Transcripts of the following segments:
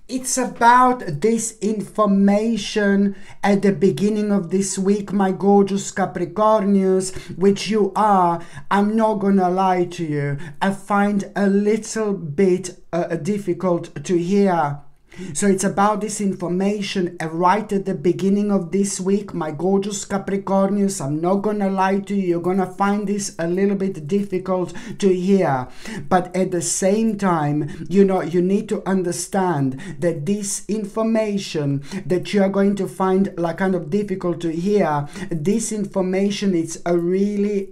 It's about this information at the beginning of this week, my gorgeous Capricornians, which you are. I'm not gonna lie to you. I find a little bit difficult to hear. So it's about this information right at the beginning of this week, my gorgeous Capricornians. I'm not gonna lie to you. You're gonna find this a little bit difficult to hear. But at the same time, you need to understand that this information that you are going to find like kind of difficult to hear, this information is really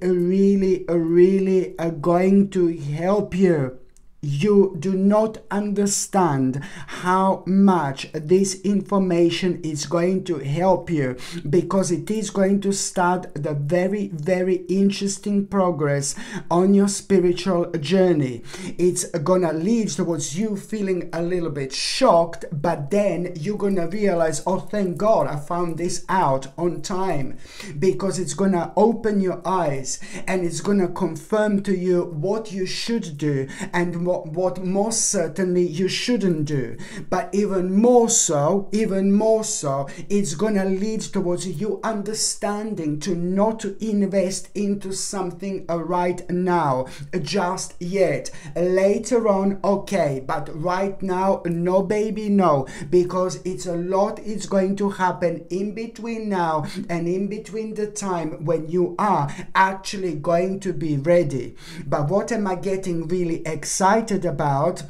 going to help you. You do not understand how much this information is going to help you, because it is going to start the very interesting progress on your spiritual journey. It's gonna lead towards you feeling a little bit shocked, but then you're gonna realize, oh, thank God I found this out on time, because it's gonna open your eyes and it's gonna confirm to you what you should do and what most certainly you shouldn't do. But even more so, it's gonna lead towards you understanding to not to invest into something right now, just yet. Later on, okay, but right now, no baby, no, because it's a lot is going to happen in between now and in between the time when you are actually going to be ready. But what am I getting really excited about,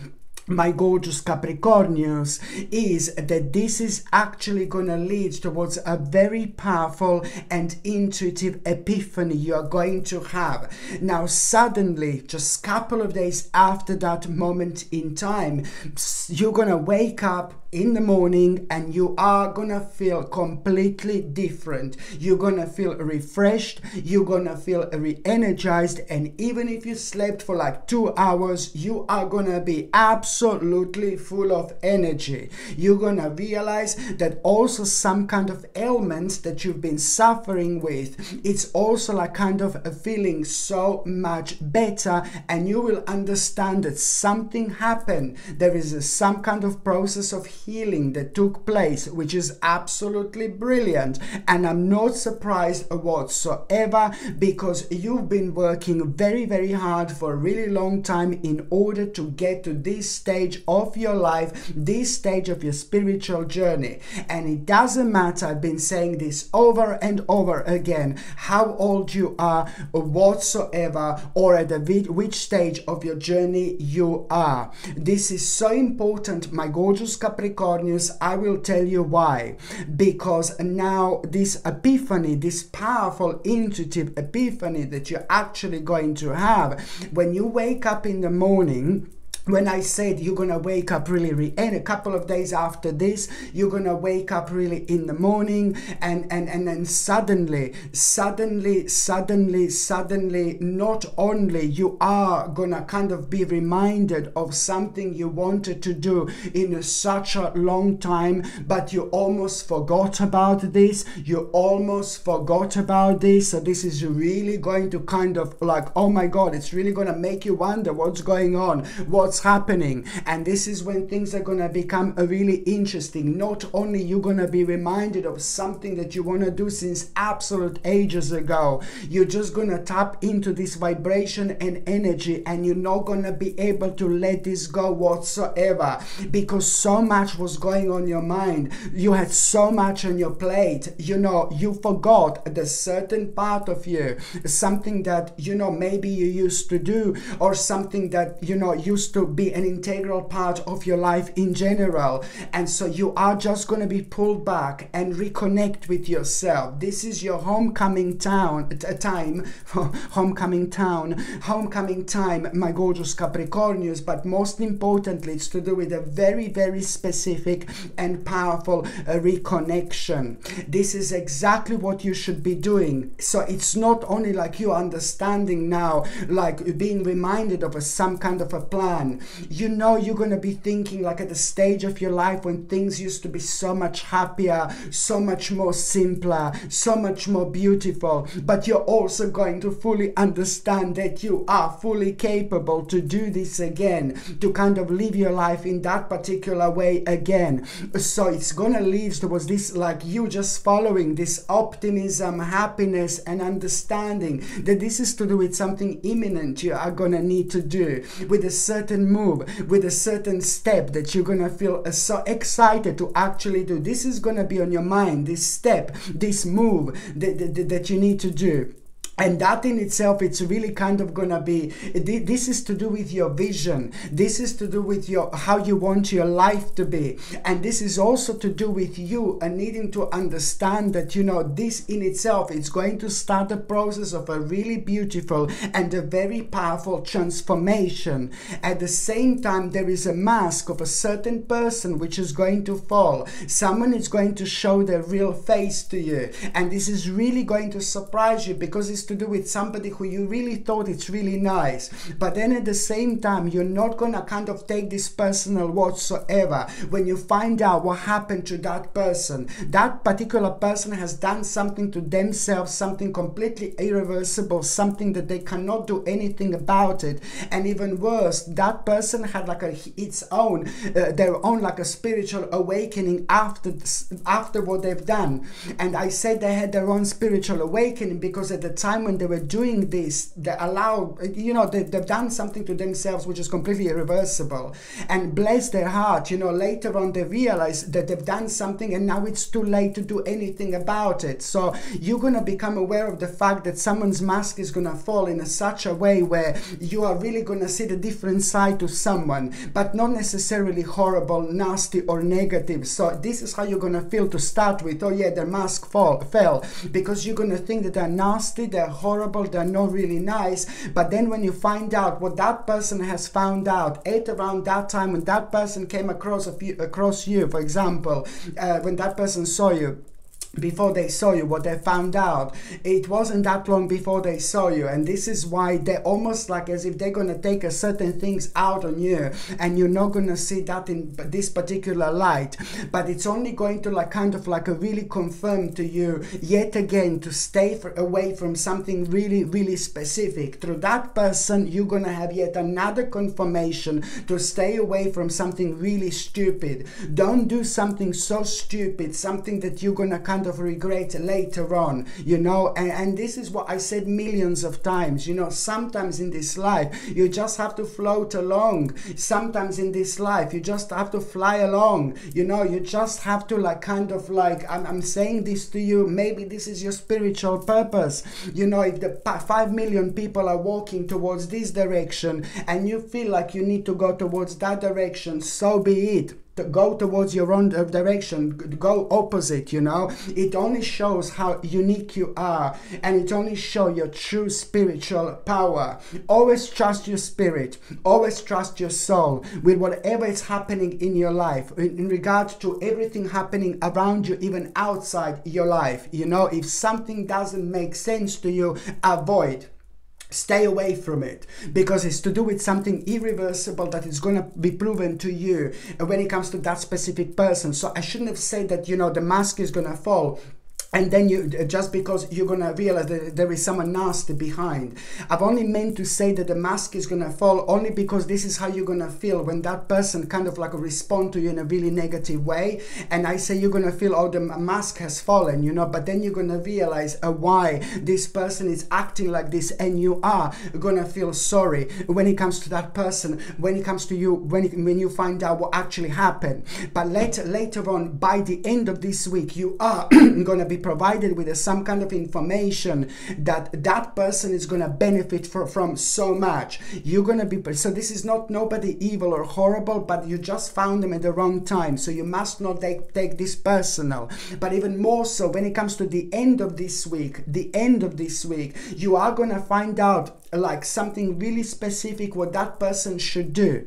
my gorgeous Capricornians, is that this is actually going to lead towards a very powerful and intuitive epiphany you are going to have. Now, suddenly, just a couple of days after that moment in time, you're going to wake up in the morning and you are gonna feel completely different. You're gonna feel refreshed, you're gonna feel re-energized, and even if you slept for like 2 hours, you are gonna be absolutely full of energy. You're gonna realize that also some kind of ailments that you've been suffering with, it's also like kind of a feeling so much better, and you will understand that something happened. There is some kind of process of healing that took place, which is absolutely brilliant, and I'm not surprised whatsoever, because you've been working very hard for a really long time in order to get to this stage of your life, this stage of your spiritual journey. And it doesn't matter, I've been saying this over and over again, how old you are whatsoever, or at which stage of your journey you are. This is so important, my gorgeous Capricornians. I will tell you why. Because now this epiphany, this powerful intuitive epiphany that you're actually going to have when you wake up in the morning, when I said you're gonna wake up really, and a couple of days after this, you're gonna wake up really in the morning, and then suddenly, not only you are gonna kind of be reminded of something you wanted to do in such a long time, but you almost forgot about this. So this is really going to kind of like, oh my God, it's really gonna make you wonder what's going on, what's happening. And this is when things are going to become really interesting. Not only you're going to be reminded of something that you want to do since absolute ages ago, you're just going to tap into this vibration and energy, and you're not going to be able to let this go whatsoever, because so much was going on your mind. You had so much on your plate, you forgot the certain part of you, something that maybe you used to do, or something that used to be an integral part of your life in general. And so you are just going to be pulled back and reconnect with yourself. This is your homecoming time, my gorgeous Capricornians. But most importantly, it's to do with a very specific and powerful reconnection. This is exactly what you should be doing. So it's not only like you understanding now, like being reminded of some kind of a plan. on. You know, you're going to be thinking like at the stage of your life when things used to be so much happier, so much more simpler, so much more beautiful, but you're also going to fully understand that you are fully capable to do this again, to kind of live your life in that particular way again. So it's gonna lead towards this, like you just following this optimism, happiness, and understanding that this is to do with something imminent you are gonna need to do, with a certain move, with a certain step that you're gonna feel so excited to actually do. This is gonna be on your mind, this step, this move that you need to do. And that in itself, it's really kind of gonna be, this is to do with your vision. This is to do with how you want your life to be. And this is also to do with you and needing to understand that, you know, this in itself, it's going to start a process of a really beautiful and a very powerful transformation. At the same time, there is a mask of a certain person which is going to fall. Someone is going to show their real face to you. And this is really going to surprise you, because it's to do with somebody who you really thought it's really nice, but then at the same time you're not gonna kind of take this personal whatsoever. When you find out what happened to that particular person has done something to themselves, something completely irreversible, something that they cannot do anything about it. And even worse, that person had like their own like a spiritual awakening after what they've done. And I said they had their own spiritual awakening because at the time when they were doing this, they allowed, you know, they've done something to themselves which is completely irreversible. And bless their heart, you know, later on they realize that they've done something and now it's too late to do anything about it. So you're going to become aware of the fact that someone's mask is going to fall in such a way where you are really going to see the different side to someone, but not necessarily horrible, nasty, or negative. So this is how you're going to feel to start with. Oh yeah, their mask fell, because you're going to think that they're nasty, they're horrible, they're not really nice. But then when you find out what that person has found out at around that time, when that person came across you, for example, when that person saw you, before they saw you, what they found out, it wasn't that long before they saw you. And this is why they're almost like as if they're going to take a certain things out on you, and you're not going to see that in this particular light. But it's only going to like kind of like a really confirm to you yet again to stay away from something really, really specific. Through that person, you're going to have yet another confirmation to stay away from something really stupid. Don't do something so stupid, something that you're going to kind of regret later on, you know. And this is what I said millions of times, you know, sometimes in this life you just have to float along. Sometimes in this life you just have to fly along, you know. You just have to like kind of like, I'm saying this to you, maybe this is your spiritual purpose, you know. If the 5 million people are walking towards this direction and you feel like you need to go towards that direction, so be it. To go towards your own direction, go opposite, you know. It only shows how unique you are, and it only shows your true spiritual power. Always trust your spirit, always trust your soul with whatever is happening in your life, in regards to everything happening around you, even outside your life, you know. If something doesn't make sense to you, avoid. Stay away from it, because it's to do with something irreversible that is going to be proven to you when it comes to that specific person. So I shouldn't have said that, you know, the mask is going to fall and then you, just because you're gonna realize that there is someone nasty behind. I've only meant to say that the mask is gonna fall only because this is how you're gonna feel when that person kind of like respond to you in a really negative way. And I say you're gonna feel, oh, the mask has fallen, you know, but then you're gonna realize why this person is acting like this, and you are gonna feel sorry when it comes to that person, when it comes to you, when you find out what actually happened. But later on, by the end of this week, you are gonna be provided with some kind of information that that person is going to benefit from so much. You're going to be, so this is not nobody evil or horrible, but you just found them at the wrong time, so you must not take this personal. But even more so when it comes to the end of this week, you are going to find out like something really specific what that person should do.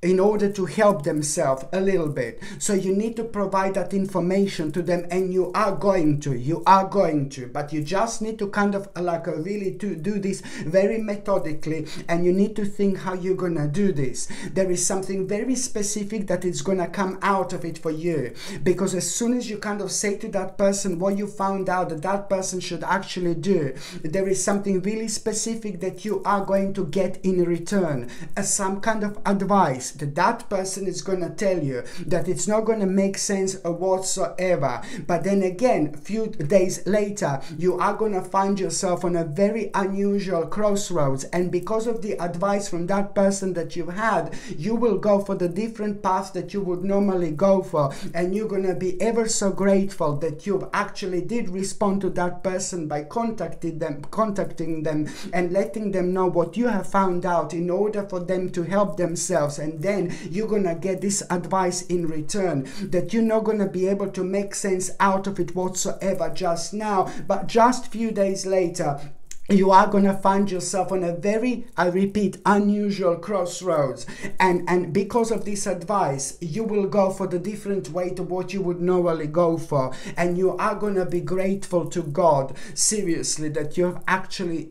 in order to help themselves a little bit. So you need to provide that information to them, and you are going to, but you just need to kind of like really to do this very methodically, and you need to think how you're gonna do this. There is something very specific that is gonna come out of it for you, because as soon as you kind of say to that person what you found out that that person should actually do, there is something really specific that you are going to get in return, as some kind of advice that person is going to tell you that it's not going to make sense whatsoever. But then again, a few days later, you are going to find yourself on a very unusual crossroads, and because of the advice from that person that you've had, you will go for the different path that you would normally go for, and you're going to be ever so grateful that you actually did respond to that person by contacting them and letting them know what you have found out in order for them to help themselves. And then you're gonna get this advice in return that you're not gonna be able to make sense out of it whatsoever just now, but just few days later you are going to find yourself on a very, I repeat, unusual crossroads, and because of this advice you will go for the different way to what you would normally go for, and you are going to be grateful to God, seriously, that you have actually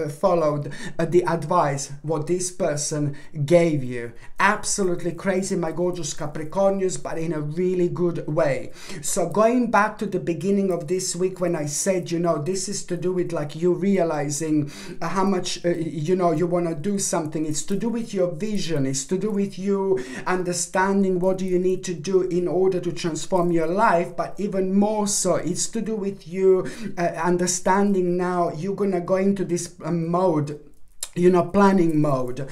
followed the advice what this person gave you. Absolutely crazy, my gorgeous Capricornians, but in a really good way. So going back to the beginning of this week when I said, you know, this is to do with like you realizing how much you know you want to do something. It's to do with your vision. It's to do with you understanding what do you need to do in order to transform your life. But even more so, it's to do with you understanding now you're gonna go into this mode, you know, planning mode,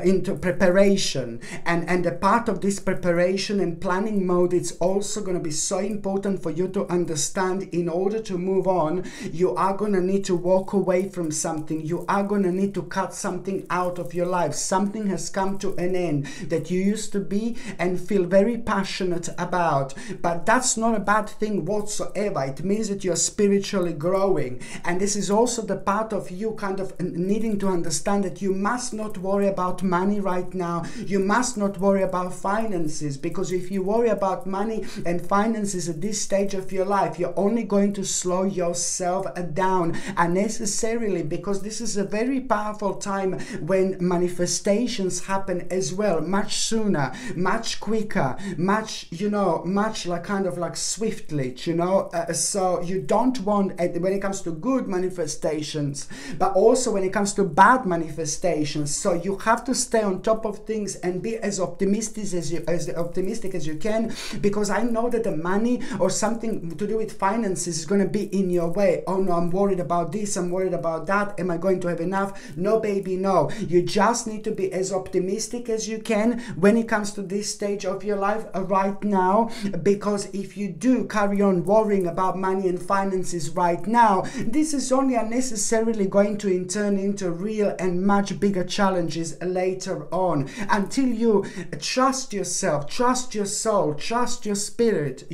into preparation, and a part of this preparation and planning mode, it's also going to be so important for you to understand. In order to move on, you are going to need to walk away from something. You are going to need to cut something out of your life. Something has come to an end that you used to be and feel very passionate about, but that's not a bad thing whatsoever. It means that you're spiritually growing, and this is also the part of you kind of needing to understand that you must not worry about money right now. You must not worry about finances, because if you worry about money and finances at this stage of your life, you're only going to slow yourself down unnecessarily, because this is a very powerful time when manifestations happen as well, much sooner, much quicker, much, you know, much like kind of like swiftly, you know. So you don't want, when it comes to good manifestations, but also when it comes to bad manifestations. So you have to stay on top of things and be as optimistic as you can, because I know that the money or something to do with finances is going to be in your way. Oh no, I'm worried about this, I'm worried about that, am I going to have enough? No baby, no. You just need to be as optimistic as you can when it comes to this stage of your life right now, because if you do carry on worrying about money and finances right now, this is only unnecessarily going to turn into real and much bigger challenges later on, until you trust yourself, trust your soul, trust your spirit,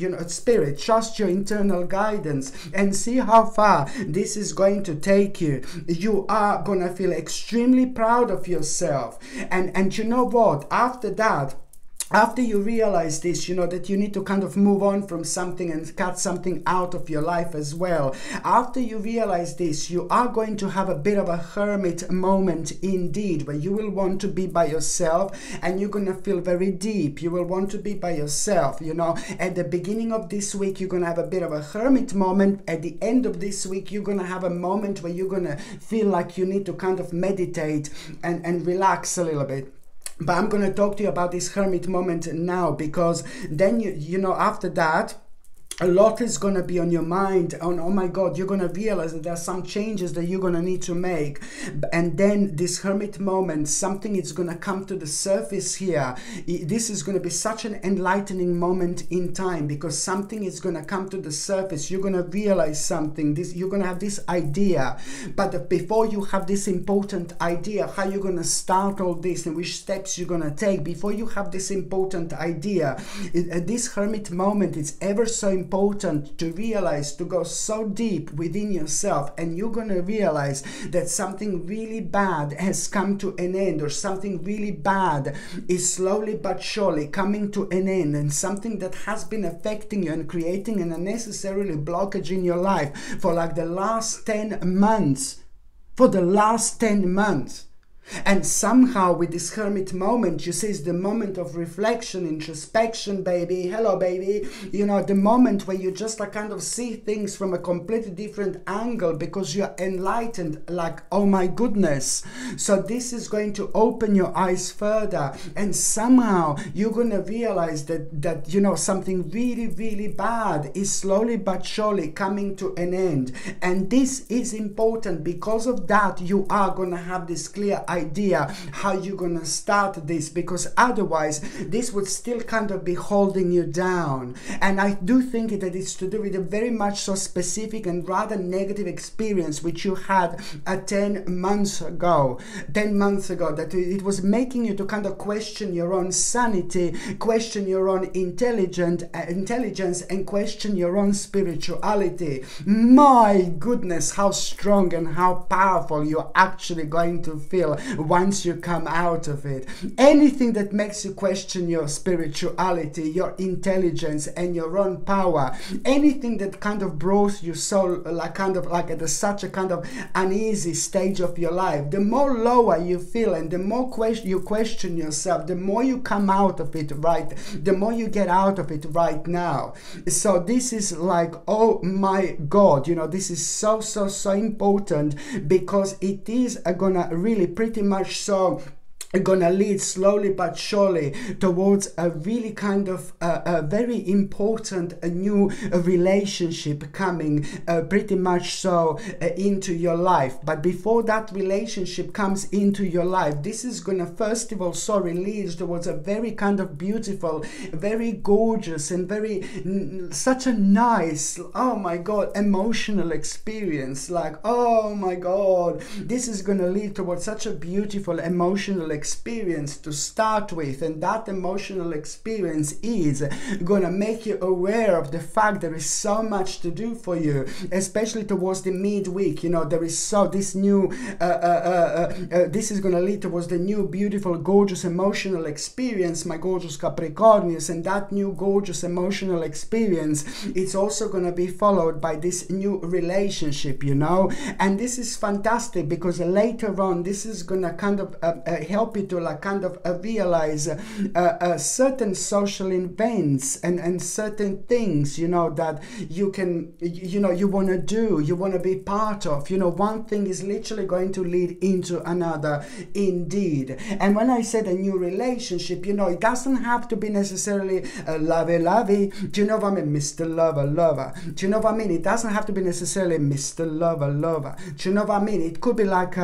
trust your internal guidance, and see how far this is going to take you. You are gonna feel extremely proud of yourself, and you know what, after that, after you realize this, you know, that you need to kind of move on from something and cut something out of your life as well. After you realize this, you are going to have a bit of a hermit moment indeed, where you will want to be by yourself, and you're going to feel very deep. You will want to be by yourself, you know. At the beginning of this week, you're going to have a bit of a hermit moment. At the end of this week, you're going to have a moment where you're going to feel like you need to kind of meditate and relax a little bit. But I'm going to talk to you about this hermit moment now, because then you know, after that, a lot is going to be on your mind. Oh my God, you're going to realize that there are some changes that you're going to need to make. And then this hermit moment, something is going to come to the surface here. This is going to be such an enlightening moment in time, because something is going to come to the surface. You're going to realize something. You're going to have this idea. But before you have this important idea, how you're going to start all this and which steps you're going to take, before you have this important idea, this hermit moment is ever so important important to realize, to go so deep within yourself, and you're going to realize that something really bad has come to an end, or something really bad is slowly but surely coming to an end, and something that has been affecting you and creating an unnecessarily blockage in your life for like the last 10 months. For the last 10 months. And somehow with this hermit moment, you see, it's the moment of reflection, introspection, baby. Hello, baby. You know, the moment where you just like kind of see things from a completely different angle because you're enlightened, like, oh my goodness. So this is going to open your eyes further, and somehow you're going to realize that you know, something really, really bad is slowly but surely coming to an end. And this is important. Because of that, you are going to have this clear idea how you're gonna start this, because otherwise this would still kind of be holding you down. And I do think that it's to do with a very much so specific and rather negative experience which you had 10 months ago, that it was making you to kind of question your own sanity, question your own intelligence, and question your own spirituality. My goodness, how strong and how powerful you're actually going to feel once you come out of it. Anything that makes you question your spirituality, your intelligence, and your own power, anything that kind of brought you so like at such a kind of uneasy stage of your life, the more lower you feel and the more you question yourself, the more you come out of it, right? The more you get out of it right now. So this is like, oh my God, you know, this is so important, because it is gonna really pretty much so gonna lead slowly but surely towards a really kind of a very important new relationship coming pretty much so into your life. But before that relationship comes into your life, this is gonna first of all so lead towards a very kind of beautiful, very gorgeous, and very such a nice, oh my God, emotional experience. Like, oh my God, this is gonna lead towards such a beautiful emotional experience to start with, and that emotional experience is gonna make you aware of the fact there is so much to do for you, especially towards the midweek. You know, there is so this new this is gonna lead towards the new beautiful gorgeous emotional experience, my gorgeous Capricornius, and that new gorgeous emotional experience, it's also gonna be followed by this new relationship, you know. And this is fantastic, because later on this is gonna kind of help you to like kind of realize certain social events and certain things, you know, that you can, you know, you want to do, you want to be part of. You know, one thing is literally going to lead into another, indeed. And when I said a new relationship, you know, it doesn't have to be necessarily lovey-lovey. Do you know what I mean? Mr. Lover. Do you know what I mean? It doesn't have to be necessarily Mr. Lover. Do you know what I mean? It could be like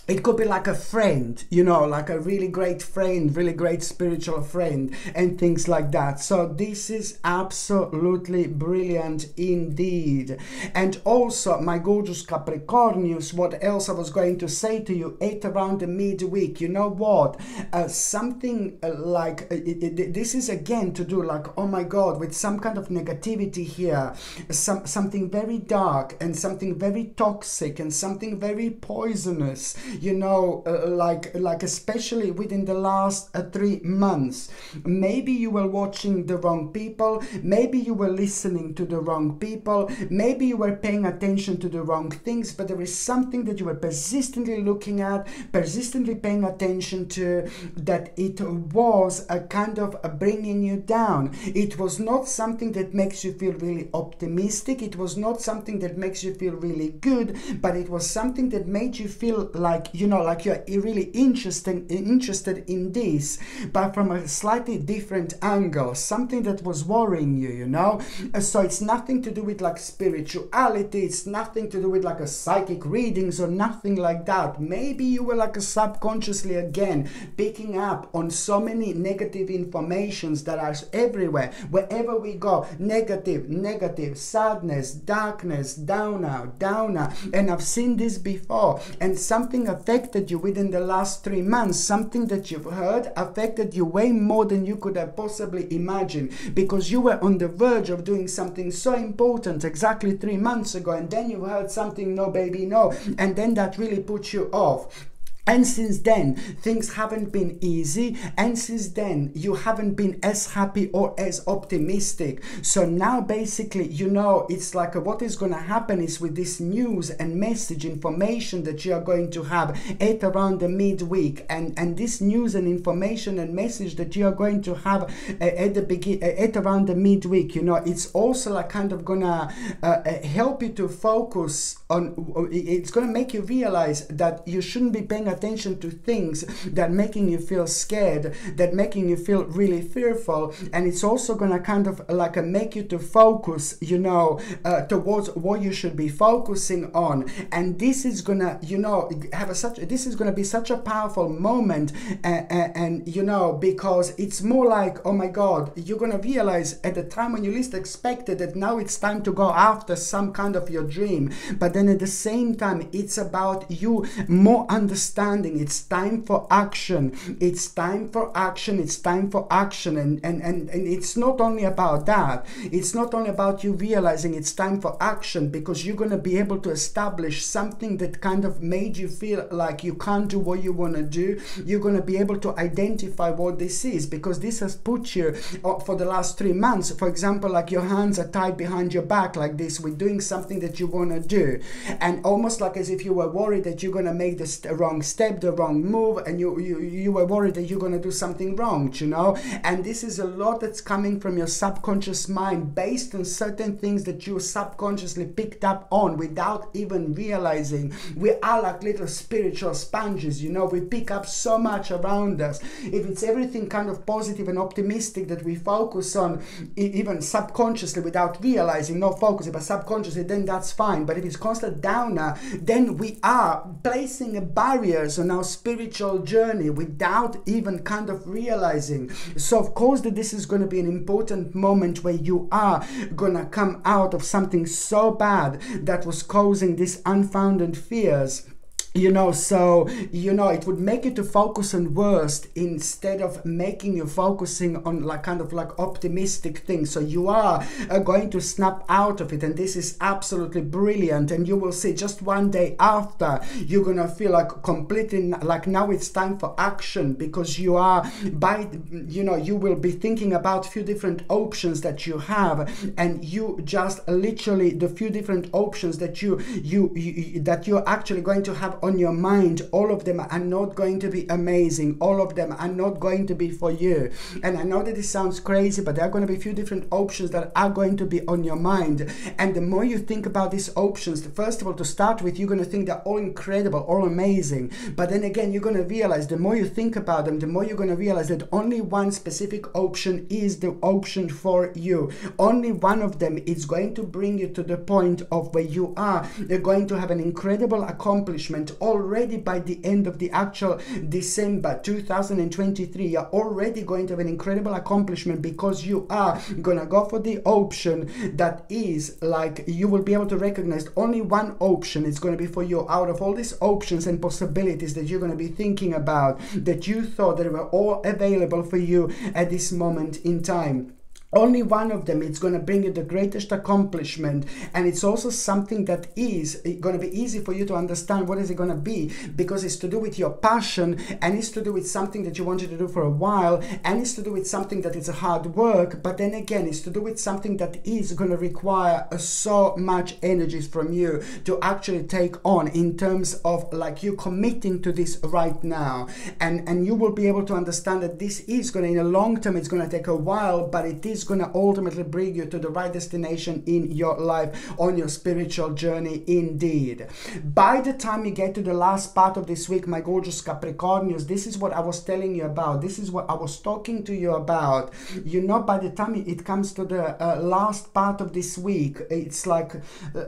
it could be like a friend, you know, like a really great friend, really great spiritual friend, and things like that. So this is absolutely brilliant indeed. And also, my gorgeous Capricornius, what else I was going to say to you at around the midweek, you know what? Something like, this is again to do like, oh my God, with some kind of negativity here, something very dark and something very toxic and something very poisonous. You know, like especially within the last 3 months. Maybe you were watching the wrong people, maybe you were listening to the wrong people, maybe you were paying attention to the wrong things, but there is something that you were persistently looking at, persistently paying attention to, that it was a kind of bringing you down. It was not something that makes you feel really optimistic, it was not something that makes you feel really good, but it was something that made you feel like, you know, like you're really interested in this, but from a slightly different angle, something that was worrying you, you know. So it's nothing to do with like spirituality, it's nothing to do with like a psychic readings or nothing like that. Maybe you were like a subconsciously again picking up on so many negative informations that are everywhere, wherever we go, negative, sadness, darkness, downer. And I've seen this before, and something affected you within the last 3 months, something that you've heard affected you way more than you could have possibly imagined, because you were on the verge of doing something so important exactly 3 months ago, and then you heard something, no baby no, and then that really put you off. And since then, things haven't been easy, and since then, you haven't been as happy or as optimistic. So now basically, you know, it's like what is going to happen is with this news and message information that you are going to have at around the midweek, and this news and information and message that you are going to have at around the midweek, you know, it's also like kind of gonna help you to focus on, it's going to make you realize that you shouldn't be paying attention to things that making you feel scared, that making you feel really fearful, and it's also gonna kind of like make you to focus, you know, towards what you should be focusing on. And this is gonna, you know, this is gonna be such a powerful moment, and you know, because it's more like, oh my God, you're gonna realize at the time when you least expected that now it's time to go after some kind of your dream, but then at the same time it's about you more understanding. It's time for action. It's time for action. It's time for action. And it's not only about that. It's not only about you realizing it's time for action, because you're going to be able to establish something that kind of made you feel like you can't do what you want to do. You're going to be able to identify what this is, because this has put you for the last 3 months, for example, like your hands are tied behind your back like this with doing something that you want to do, and almost like as if you were worried that you're going to make the wrong step, the wrong move, and you were worried that you're going to do something wrong, you know. And this is a lot that's coming from your subconscious mind based on certain things that you subconsciously picked up on without even realizing. We are like little spiritual sponges, you know. We pick up so much around us. If it's everything kind of positive and optimistic that we focus on, even subconsciously without realizing, not focusing but subconsciously, then that's fine. But if it's constant downer, then we are placing barriers on our spiritual journey without even kind of realizing. So of course that this is going to be an important moment where you are gonna come out of something so bad that was causing these unfounded fears. You know, so, you know, it would make you to focus on worst instead of making you focusing on like kind of like optimistic things. So you are going to snap out of it, and this is absolutely brilliant. And you will see just one day after, you're going to feel like completely like now it's time for action, because you are you know, you will be thinking about a few different options that you have, and you just literally the few different options that you're actually going to have on your mind, all of them are not going to be amazing. All of them are not going to be for you. And I know that this sounds crazy, but there are going to be a few different options that are going to be on your mind. And the more you think about these options, first of all, to start with, you're going to think they're all incredible, all amazing. But then again, you're going to realize the more you think about them, the more you're going to realize that only one specific option is the option for you. Only one of them is going to bring you to the point of where you are. You're going to have an incredible accomplishment already by the end of the actual December 2023. You're already going to have an incredible accomplishment, because you are gonna go for the option that is like, you will be able to recognize only one option. It's going to be for you out of all these options and possibilities that you're going to be thinking about, that you thought that they were all available for you at this moment in time. Only one of them is going to bring you the greatest accomplishment, and it's also something that is going to be easy for you to understand. What is it going to be? Because it's to do with your passion, and it's to do with something that you wanted to do for a while, and it's to do with something that is a hard work, but then again it's to do with something that is going to require so much energy from you to actually take on, in terms of like you committing to this right now. And you will be able to understand that this is going to, in the long term, it's going to take a while, but it is going to ultimately bring you to the right destination in your life, on your spiritual journey indeed. By the time you get to the last part of this week, my gorgeous Capricornians, this is what I was telling you about. This is what I was talking to you about. You know, by the time it comes to the last part of this week, it's like,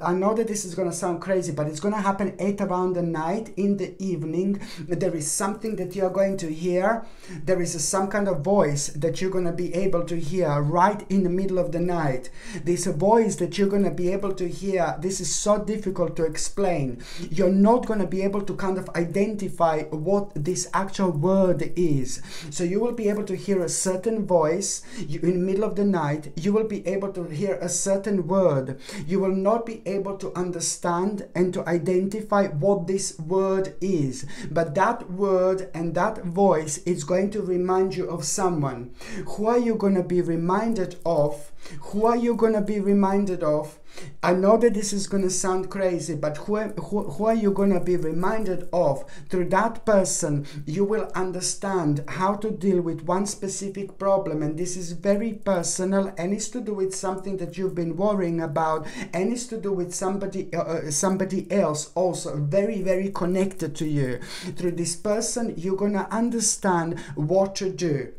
I know that this is going to sound crazy, but it's going to happen at around the night, in the evening. There is something that you're going to hear. There is some kind of voice that you're going to be able to hear right in the middle of the night. This voice that you're going to be able to hear, this is so difficult to explain. You're not going to be able to kind of identify what this actual word is. So you will be able to hear a certain voice in the middle of the night. You will be able to hear a certain word. You will not be able to understand and to identify what this word is. But that word and that voice is going to remind you of someone. Who are you going to be reminded of? Who are you going to be reminded of? I know that this is going to sound crazy, but who are you going to be reminded of? Through that person, you will understand how to deal with one specific problem, and this is very personal, and it's to do with something that you've been worrying about, and it's to do with somebody else also very, very connected to you. Through this person, you're going to understand what to do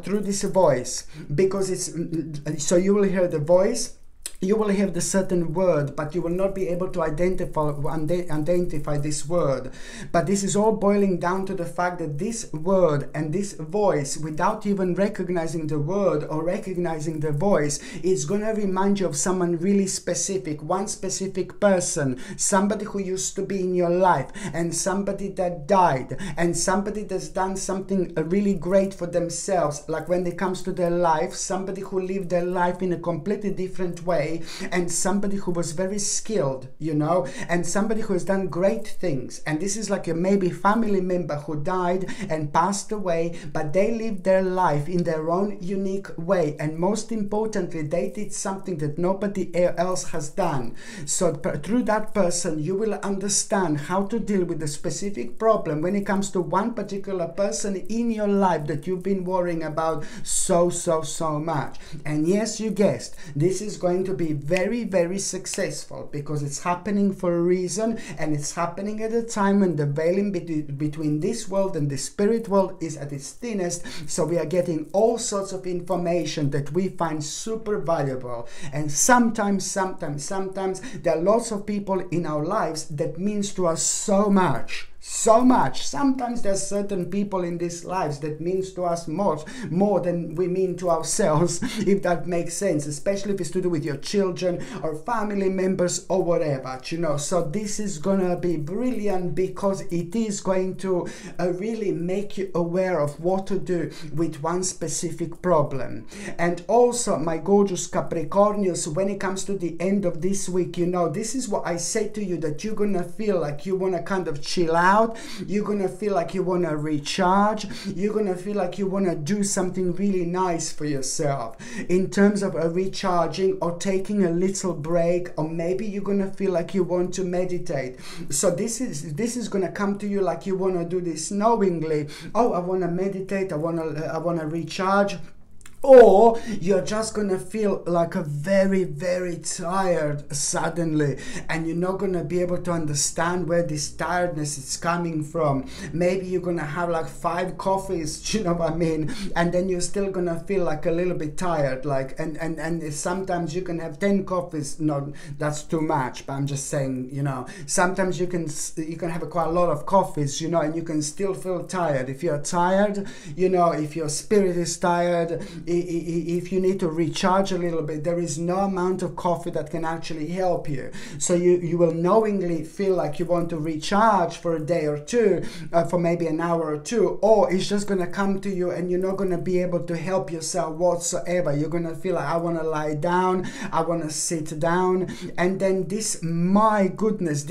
through this voice, because it's so you will hear the voice. You will hear the certain word, but you will not be able to identify this word. But this is all boiling down to the fact that this word and this voice, without even recognizing the word or recognizing the voice, is going to remind you of someone really specific, one specific person, somebody who used to be in your life, and somebody that died, and somebody that's done something really great for themselves, like when it comes to their life, somebody who lived their life in a completely different way, and somebody who was very skilled, you know, and somebody who has done great things. And this is like a maybe family member who died and passed away, but they lived their life in their own unique way, and most importantly, they did something that nobody else has done. So through that person, you will understand how to deal with a specific problem when it comes to one particular person in your life that you've been worrying about so much. And yes, you guessed, this is going to be very, very successful, because it's happening for a reason, and it's happening at a time when the veiling between this world and the spirit world is at its thinnest. So we are getting all sorts of information that we find super valuable. And sometimes there are lots of people in our lives that means to us so much. Sometimes there's certain people in these lives that means to us more than we mean to ourselves, if that makes sense, especially if it's to do with your children or family members or whatever, you know. So this is gonna be brilliant, because it is going to really make you aware of what to do with one specific problem. And also, my gorgeous Capricornians, when it comes to the end of this week, you know, this is what I say to you, that you're gonna feel like you wanna kind of chill out. You're gonna feel like you want to recharge. You're gonna feel like you want to do something really nice for yourself in terms of recharging or taking a little break, or maybe you're gonna feel like you want to meditate. So this is gonna come to you like you want to do this knowingly. Oh, I want to meditate, I want to recharge. Or you're just gonna feel like a very, very tired suddenly, and you're not gonna be able to understand where this tiredness is coming from. Maybe you're gonna have like 5 coffees, you know what I mean, and then you're still gonna feel like a little bit tired, like, and sometimes you can have 10 coffees. No, that's too much, but I'm just saying, you know, sometimes you can have quite a lot of coffees, you know, and you can still feel tired. If you're tired, you know, if your spirit is tired, if you need to recharge a little bit, there is no amount of coffee that can actually help you. So you will knowingly feel like you want to recharge for a day or two, for maybe an hour or two, or it's just going to come to you and you're not going to be able to help yourself whatsoever. You're going to feel like, I want to lie down, I want to sit down, and then this, my goodness,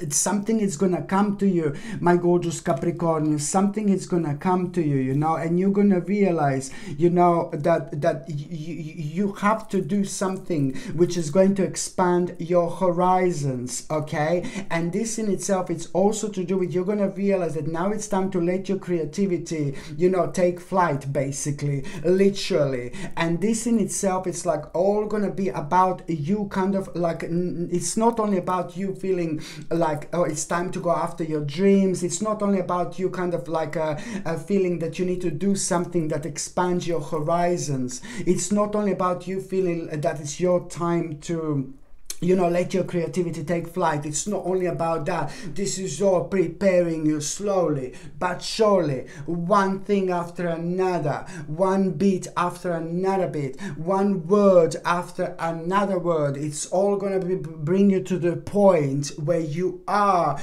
something is gonna come to you, my gorgeous Capricorn. Something is gonna come to you, you know, and you're gonna realize, you know, that you have to do something which is going to expand your horizons, okay? And this in itself, it's also to do with, you're gonna realize that now it's time to let your creativity, you know, take flight, basically, literally. And this in itself, it's like all gonna be about you, kind of like, it's not only about you feeling like, oh, it's time to go after your dreams. It's not only about you kind of like a feeling that you need to do something that expands your horizons. It's not only about you feeling that it's your time to you know, let your creativity take flight. It's not only about that. This is all preparing you slowly but surely, one thing after another, one beat after another beat, one word after another word. It's all going to bring you to the point where you are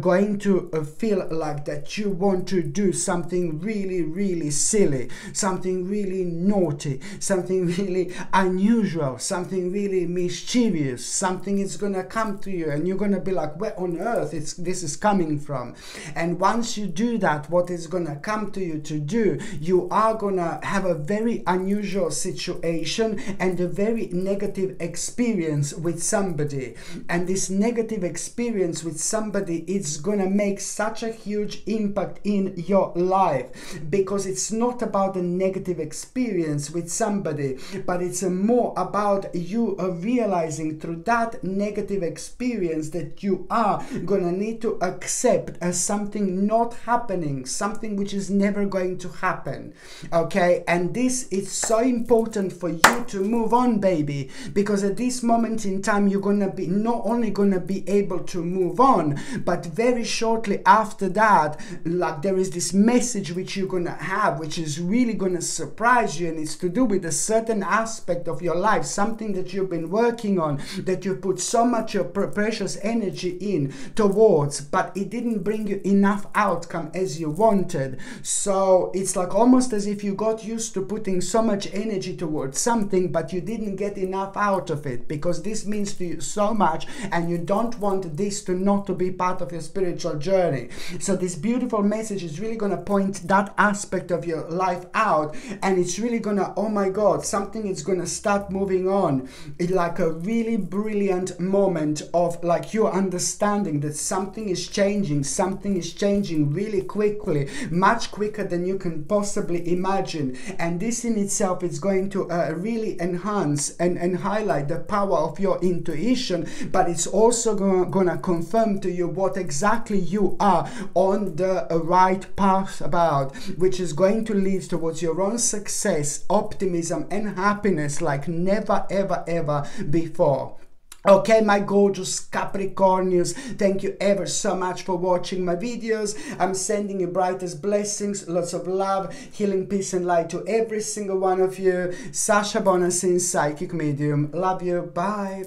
going to feel like that you want to do something really, really silly, something really naughty, something really unusual, something really mischievous. Something is gonna come to you and you're gonna be like, where on earth this is coming from? And once you do that, what is gonna come to you to do, you are gonna have a very unusual situation and a very negative experience with somebody. And this negative experience with somebody, it's gonna make such a huge impact in your life, because it's not about the negative experience with somebody, but it's more about you realizing through that negative experience that you are gonna need to accept as something not happening, something which is never going to happen. Okay, and this is so important for you to move on, baby, because at this moment in time you're gonna be not only gonna be able to move on, but very shortly after that, like, there is this message which you're gonna have, which is really gonna surprise you, and it's to do with a certain aspect of your life, something that you've been working on, that you put so much of precious energy in towards, but it didn't bring you enough outcome as you wanted. So it's like almost as if you got used to putting so much energy towards something, but you didn't get enough out of it, because this means to you so much and you don't want this to not to be part of your spiritual journey. So this beautiful message is really going to point that aspect of your life out, and it's really going to, oh my God, something is going to start moving on. It's like a really brilliant moment of like you understanding that something is changing really quickly, much quicker than you can possibly imagine. And this in itself is going to really enhance and highlight the power of your intuition, but it's also gonna confirm to you what exactly you are on the right path about, which is going to lead towards your own success, optimism and happiness like never ever before. Okay, my gorgeous Capricornians, thank you ever so much for watching my videos. I'm sending you brightest blessings, lots of love, healing, peace and light to every single one of you. Sasha Bonasin, Psychic Medium. Love you. Bye.